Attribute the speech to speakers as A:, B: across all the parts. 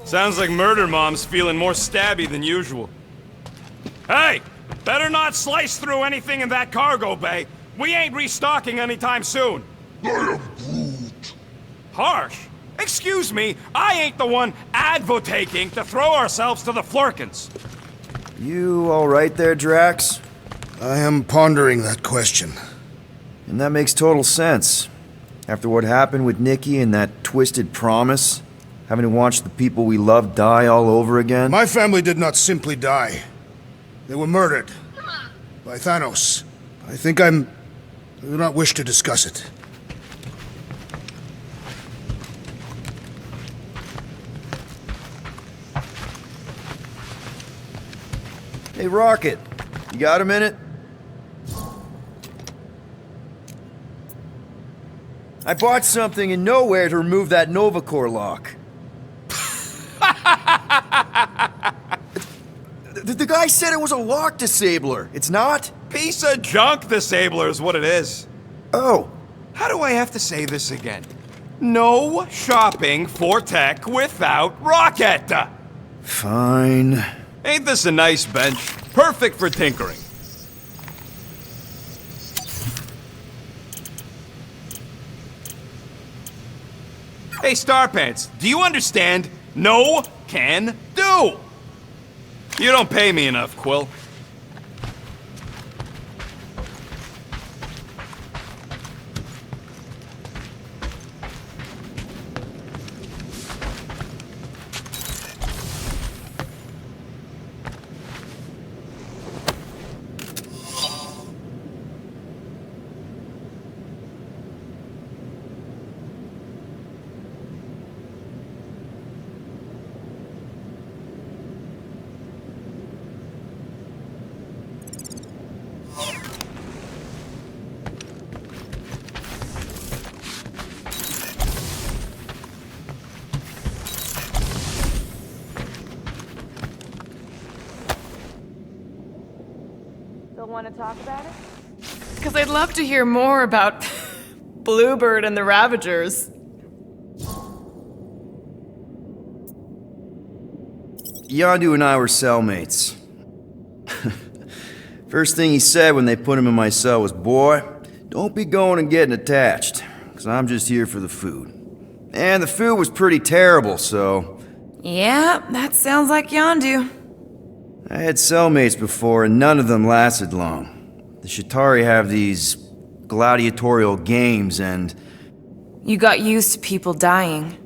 A: Sounds like Murder Mom's feeling more stabby than usual. Hey! Better not slice through anything in that cargo bay. We ain't restocking anytime soon.
B: I am Groot.
A: Harsh? Excuse me, I ain't the one advocating to throw ourselves to the Flurkins.
C: You alright there, Drax?
B: I am pondering that question.
C: And that makes total sense. After what happened with Nikki and that twisted promise, having to watch the people we love die all over again.
B: My family did not simply die. They were murdered. By Thanos. I do not wish to discuss it.
C: Hey, Rocket, you got a minute? I bought something in Nowhere to remove that Nova Corps lock. The guy said it was a lock disabler. It's not?
A: Piece of junk disabler is what it is.
C: Oh.
A: How do I have to say this again? No shopping for tech without Rocket!
C: Fine.
A: Ain't this a nice bench? Perfect for tinkering. Hey, Starpants, do you understand? No can do! You don't pay me enough, Quill.
D: Want to talk about it? Because I'd love to hear more about Bluebird and the Ravagers.
C: Yondu and I were cellmates. First thing he said when they put him in my cell was, "Boy, don't be going and getting attached, because I'm just here for the food." And the food was pretty terrible, so...
D: Yeah, that sounds like Yondu.
C: I had cellmates before, and none of them lasted long. The Chitauri have these gladiatorial games, and...
D: You got used to people dying.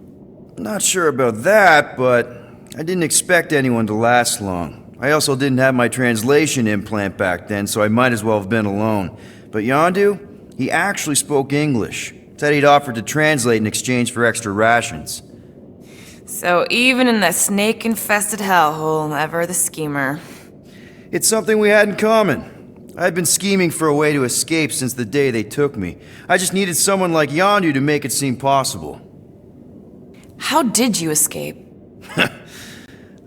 C: Not sure about that, but I didn't expect anyone to last long. I also didn't have my translation implant back then, so I might as well have been alone. But Yondu, he actually spoke English. Said he'd offered to translate in exchange for extra rations.
D: So even in the snake-infested hellhole, ever the schemer.
C: It's something we had in common. I'd been scheming for a way to escape since the day they took me. I just needed someone like Yondu to make it seem possible.
D: How did you escape?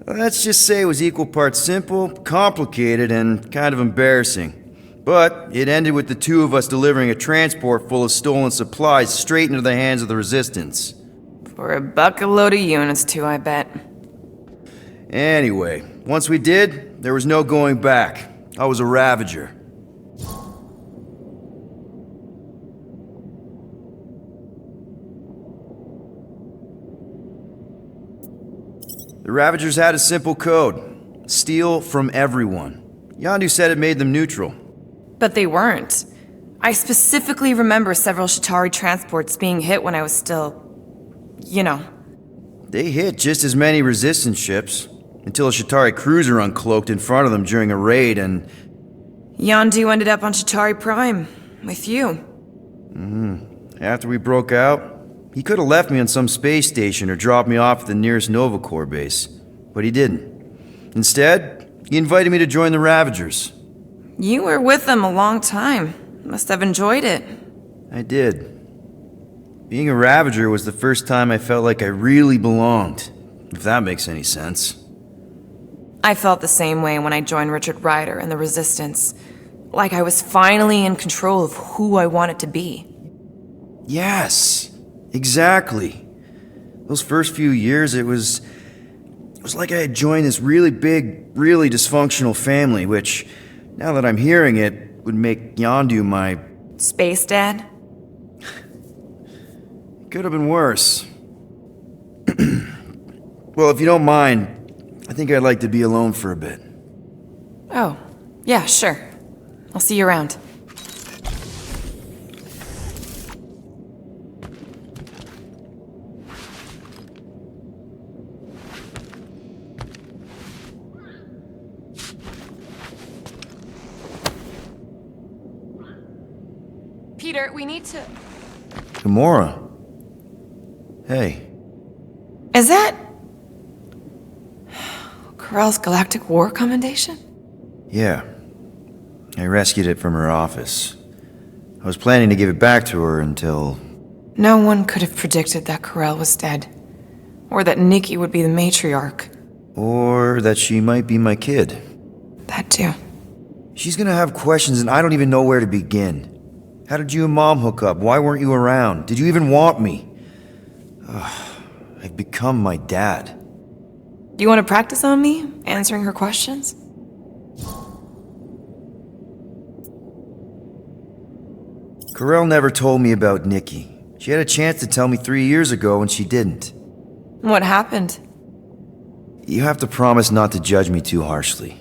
C: Let's just say it was equal parts simple, complicated, and kind of embarrassing. But it ended with the two of us delivering a transport full of stolen supplies straight into the hands of the Resistance.
D: For a bucket load of units, too, I bet.
C: Anyway, once we did, there was no going back. I was a Ravager. The Ravagers had a simple code. Steal from everyone. Yondu said it made them neutral.
D: But they weren't. I specifically remember several Chitauri transports being hit when I was still... you know.
C: They hit just as many Resistance ships, until a Chitauri cruiser uncloaked in front of them during a raid and...
D: Yondu ended up on Chitauri Prime, with you.
C: After we broke out, he could have left me on some space station or dropped me off at the nearest Nova Corps base. But he didn't. Instead, he invited me to join the Ravagers.
D: You were with them a long time. Must have enjoyed it.
C: I did. Being a Ravager was the first time I felt like I really belonged, if that makes any sense.
D: I felt the same way when I joined Richard Rider and the Resistance. Like I was finally in control of who I wanted to be.
C: Yes, exactly. Those first few years, it was It was like I had joined this really big, really dysfunctional family, which, now that I'm hearing it, would make Yondu my...
D: Space Dad?
C: Could have been worse. Well, if you don't mind, I think I'd like to be alone for a bit.
D: Oh, yeah, sure. I'll see you around. Peter, we need to...
C: Gamora. Hey.
D: Is that... Corell's Galactic War Commendation?
C: Yeah. I rescued it from her office. I was planning to give it back to her until...
D: No one could have predicted that Corell was dead. Or that Nikki would be the matriarch.
C: Or that she might be my kid.
D: That too.
C: She's gonna have questions and I don't even know where to begin. How did you and Mom hook up? Why weren't you around? Did you even want me? I've become my dad.
D: Do you want to practice on me, answering her questions?
C: Corell never told me about Nikki. She had a chance to tell me 3 years ago and she didn't.
D: What happened?
C: You have to promise not to judge me too harshly.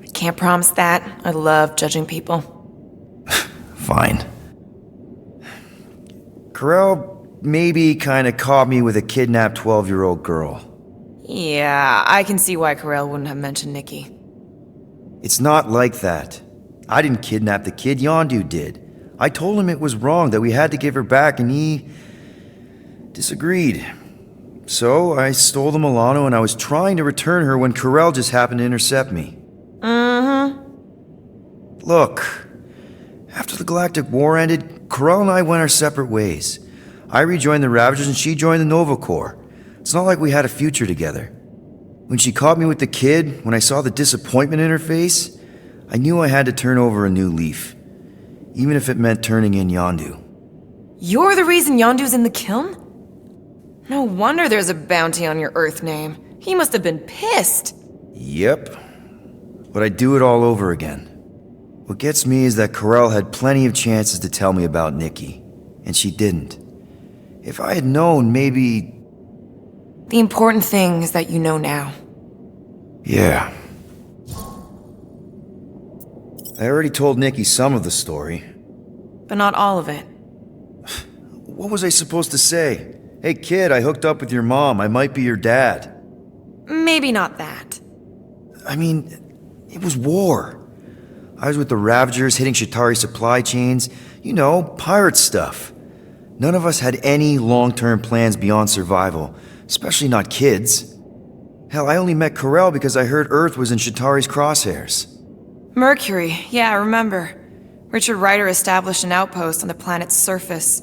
D: I can't promise that. I love judging people.
C: Fine. Corell maybe kinda caught me with a kidnapped 12-year-old girl.
D: Yeah, I can see why Corell wouldn't have mentioned Nikki.
C: It's not like that. I didn't kidnap the kid, Yondu did. I told him it was wrong, that we had to give her back, and he... disagreed. So, I stole the Milano and I was trying to return her when Corell just happened to intercept me. Look, after the Galactic War ended, Corell and I went our separate ways. I rejoined the Ravagers and she joined the Nova Corps. It's not like we had a future together. When she caught me with the kid, when I saw the disappointment in her face, I knew I had to turn over a new leaf. Even if it meant turning in Yondu.
D: You're the reason Yondu's in the kiln? No wonder there's a bounty on your Earth name. He must have been pissed.
C: Yep. But I'd do it all over again. What gets me is that Corell had plenty of chances to tell me about Nikki, and she didn't. If I had known, maybe...
D: The important thing is that you know now.
C: Yeah. I already told Nikki some of the story.
D: But not all of it.
C: What was I supposed to say? Hey kid, I hooked up with your mom. I might be your dad.
D: Maybe not that.
C: I mean, it was war. I was with the Ravagers hitting Chitauri supply chains. You know, pirate stuff. None of us had any long-term plans beyond survival, especially not kids. Hell, I only met Corell because I heard Earth was in Chitauri's crosshairs.
D: Mercury, yeah, I remember. Richard Rider established an outpost on the planet's surface.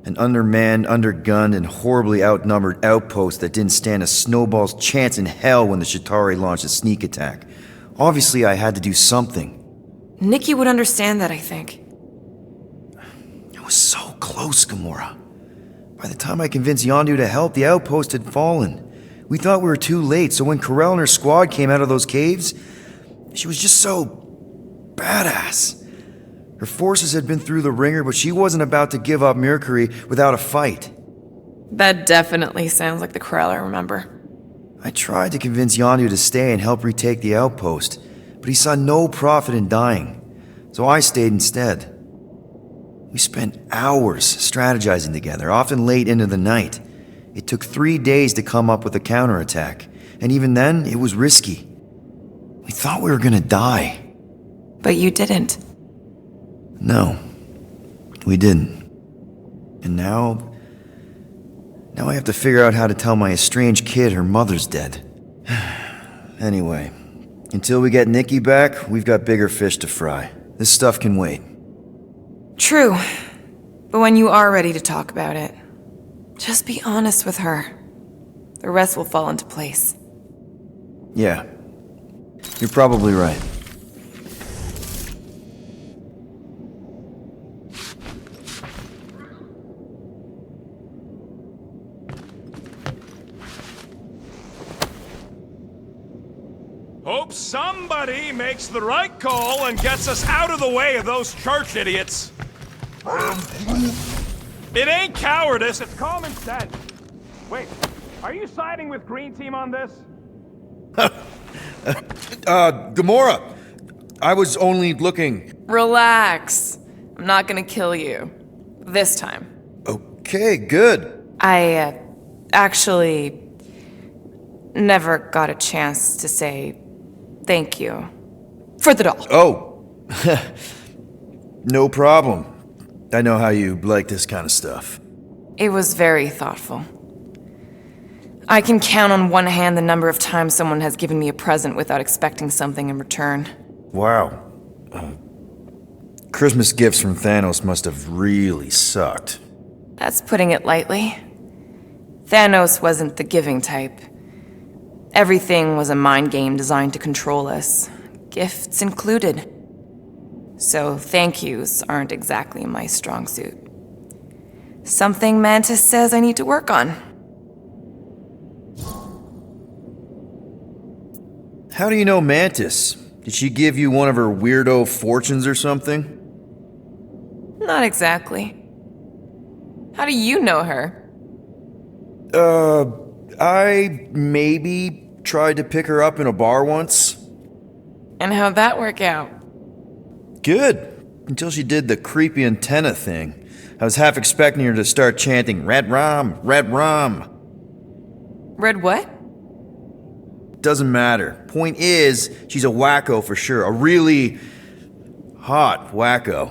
C: An undermanned, undergunned, and horribly outnumbered outpost that didn't stand a snowball's chance in hell when the Chitauri launched a sneak attack. Obviously, I had to do something.
D: Nikki would understand that, I think.
C: It was so close, Gamora. By the time I convinced Yondu to help, the outpost had fallen. We thought we were too late, so when Corell and her squad came out of those caves, she was just so... badass. Her forces had been through the ringer, but she wasn't about to give up Mercury without a fight.
D: That definitely sounds like the Corell I remember.
C: I tried to convince Yondu to stay and help retake the outpost, but he saw no profit in dying, so I stayed instead. We spent hours strategizing together, often late into the night. It took 3 days to come up with a counterattack, and even then, it was risky. We thought we were gonna die.
D: But you didn't.
C: No, we didn't. And now I have to figure out how to tell my estranged kid her mother's dead. Anyway, until we get Nikki back, we've got bigger fish to fry. This stuff can wait.
D: True. But when you are ready to talk about it, just be honest with her. The rest will fall into place.
C: Yeah, you're probably right.
A: Hope somebody makes the right call and gets us out of the way of those church idiots. It ain't cowardice, it's common sense. Wait, are you siding with Green Team on this?
C: Gamora! I was only looking...
D: Relax. I'm not gonna kill you. This time.
C: Okay, good.
D: I, actually never got a chance to say thank you for the doll.
C: Oh. No problem. I know how you like this kind of stuff.
D: It was very thoughtful. I can count on one hand the number of times someone has given me a present without expecting something in return.
C: Wow. Christmas gifts from Thanos must have really sucked.
D: That's putting it lightly. Thanos wasn't the giving type. Everything was a mind game designed to control us, gifts included. So thank yous aren't exactly my strong suit. Something Mantis says I need to work on.
C: How do you know Mantis? Did she give you one of her weirdo fortunes or something?
D: Not exactly. How do you know her?
C: I maybe tried to pick her up in a bar once.
D: And how'd that work out?
C: Good. Until she did the creepy antenna thing. I was half expecting her to start chanting, "Red rum, red rum."
D: Red what?
C: Doesn't matter. Point is, she's a wacko for sure. A really hot wacko.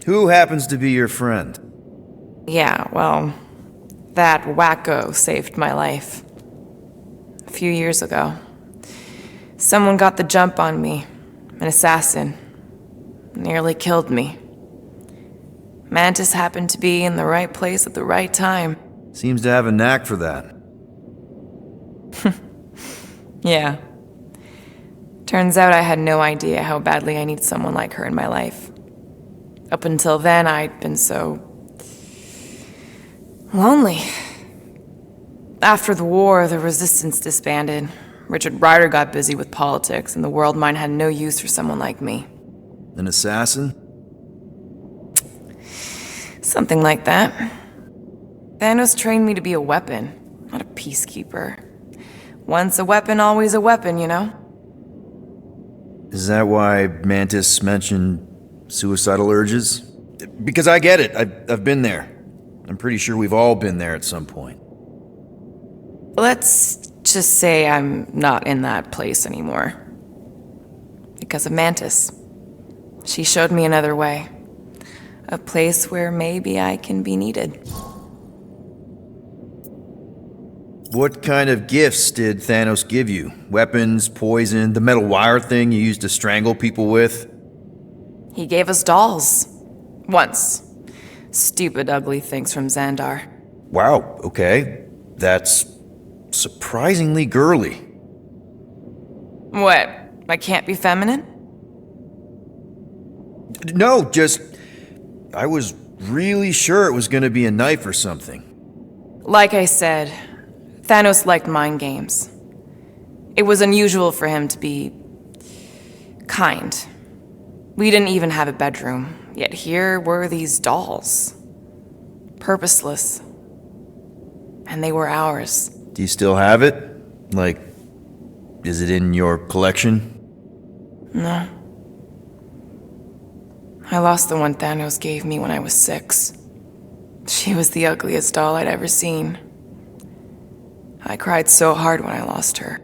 C: Who happens to be your friend?
D: Yeah, well, that wacko saved my life. A few years ago. Someone got the jump on me. An assassin. Nearly killed me. Mantis happened to be in the right place at the right time.
C: Seems to have a knack for that.
D: Yeah. Turns out I had no idea how badly I needed someone like her in my life. Up until then, I'd been so... lonely. After the war, the Resistance disbanded. Richard Rider got busy with politics, and the world mind had no use for someone like me.
C: An assassin?
D: Something like that. Thanos trained me to be a weapon, not a peacekeeper. Once a weapon, always a weapon, you know?
C: Is that why Mantis mentioned suicidal urges? Because I get it. I've been there. I'm pretty sure we've all been there at some point.
D: Let's just say I'm not in that place anymore. Because of Mantis. She showed me another way. A place where maybe I can be needed.
C: What kind of gifts did Thanos give you? Weapons, poison, the metal wire thing you used to strangle people with?
D: He gave us dolls. Once. Stupid, ugly things from Xandar.
C: Wow, okay. That's surprisingly girly.
D: What? I can't be feminine?
C: No, just... I was really sure it was gonna be a knife or something.
D: Like I said, Thanos liked mind games. It was unusual for him to be... kind. We didn't even have a bedroom, yet here were these dolls. Purposeless. And they were ours.
C: Do you still have it? Like, is it in your collection?
D: No. I lost the one Thanos gave me when I was 6. She was the ugliest doll I'd ever seen. I cried so hard when I lost her.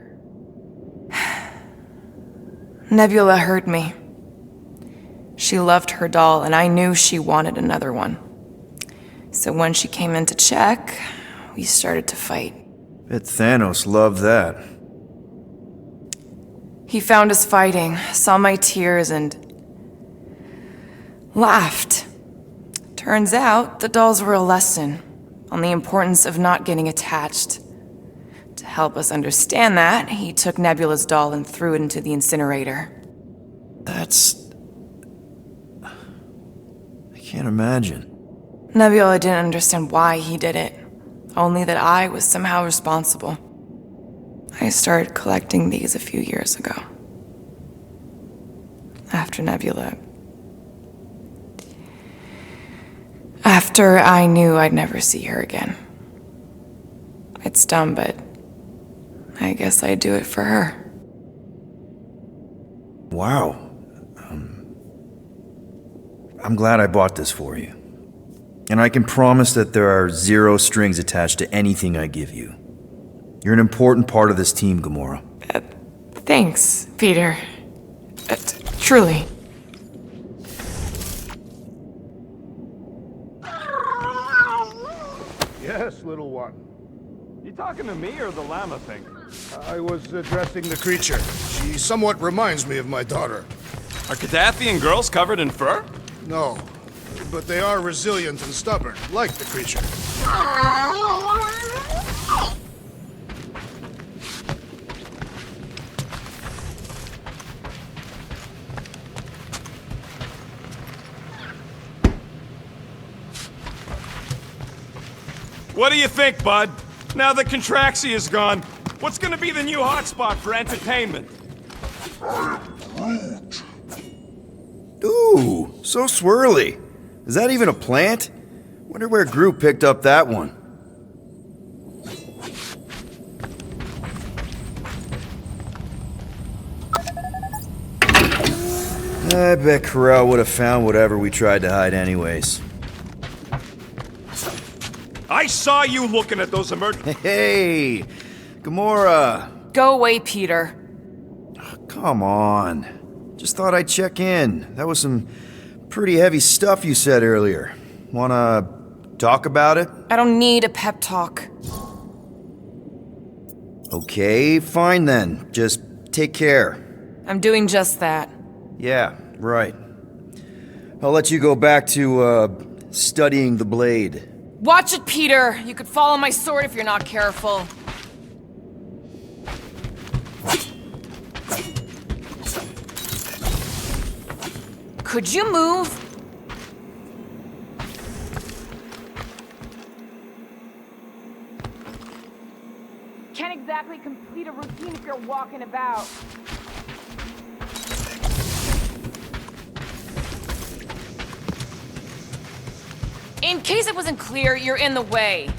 D: Nebula hurt me. She loved her doll, and I knew she wanted another one. So when she came in to check, we started to fight.
C: Bet Thanos loved that.
D: He found us fighting, saw my tears, and laughed. Turns out, the dolls were a lesson on the importance of not getting attached. To help us understand that, he took Nebula's doll and threw it into the incinerator.
C: That's... I can't imagine.
D: Nebula didn't understand why he did it, only that I was somehow responsible. I started collecting these a few years ago. after Nebula. After I knew I'd never see her again. It's dumb, but I guess I'd do it for her.
C: Wow. I'm glad I bought this for you. And I can promise that there are zero strings attached to anything I give you. You're an important part of this team, Gamora.
D: Thanks, Peter. Truly.
B: Yes, little one.
A: You talking to me or the llama thing?
B: I was addressing the creature. She somewhat reminds me of my daughter.
A: Are Cadathian girls covered in fur?
B: No, but they are resilient and stubborn, like the creature.
A: What do you think, bud? Now that Contraxi is gone, what's gonna be the new hotspot for entertainment?
C: Ooh, so swirly. Is that even a plant? Wonder where Groot picked up that one. I bet Corral would have found whatever we tried to hide anyways.
A: I saw you looking at those emergency.
C: Hey, Gamora.
D: Go away, Peter.
C: Come on. Just thought I'd check in. That was some pretty heavy stuff you said earlier. Wanna talk about it?
D: I don't need a pep talk.
C: Okay, fine then. Just take care.
D: I'm doing just that.
C: Yeah, right. I'll let you go back to, studying the blade.
D: Watch it, Peter! You could fall on my sword if you're not careful. Could you move? Can't exactly complete a routine if you're walking about. In case it wasn't clear, you're in the way.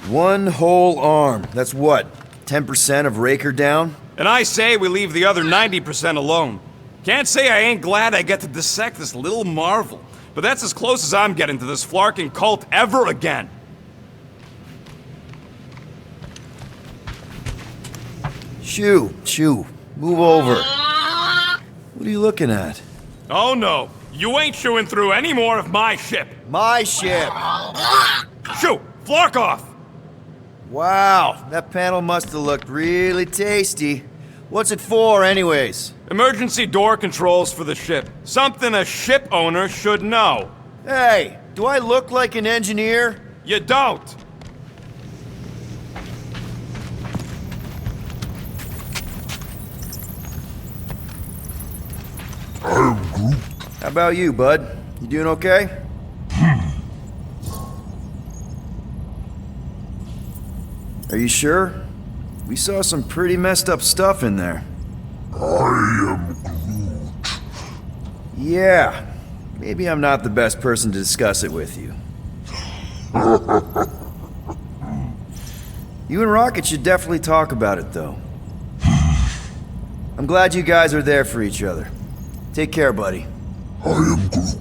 C: One whole arm. That's what? 10% of Raker down?
A: And I say we leave the other 90% alone. Can't say I ain't glad I get to dissect this little marvel, but that's as close as I'm getting to this flarking cult ever again.
C: Shoo, move over. What are you looking at?
A: Oh no, you ain't chewing through any more of my ship.
C: My ship!
A: Shoo, flark off!
C: Wow, that panel must have looked really tasty. What's it for, anyways?
A: Emergency door controls for the ship. Something a ship owner should know.
C: Hey, do I look like an engineer?
A: You don't.
C: How about you, bud? You doing okay? Are you sure? We saw some pretty messed up stuff in there.
E: I am Groot.
C: Yeah, maybe I'm not the best person to discuss it with you. You and Rocket should definitely talk about it, though. I'm glad you guys are there for each other. Take care, buddy.
E: I am Groot.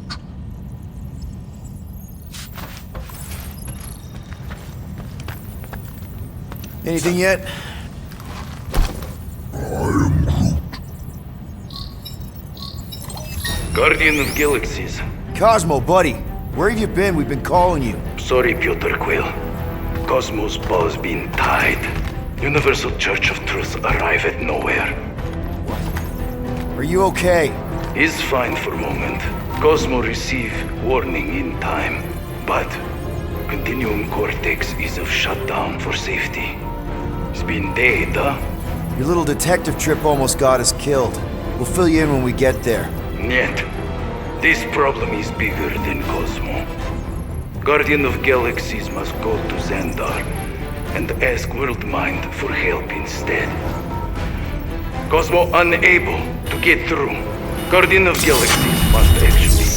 C: Anything yet?
E: I am Groot.
F: Guardian of Galaxies.
C: Cosmo, buddy. Where have you been? We've been calling you.
F: Sorry, Piotr Quill. Cosmos ball's been tied. Universal Church of Truth arrive at nowhere.
C: Are you okay?
F: He's fine for moment. Cosmo receive warning in time. But Continuum Cortex is of shutdown for safety. It's been dead, huh?
C: Your little detective trip almost got us killed. We'll fill you in when we get there.
F: Yet, this problem is bigger than Cosmo. Guardian of Galaxies must go to Xandar and ask Worldmind for help instead. Cosmo unable to get through. Guardian of Galaxies must actually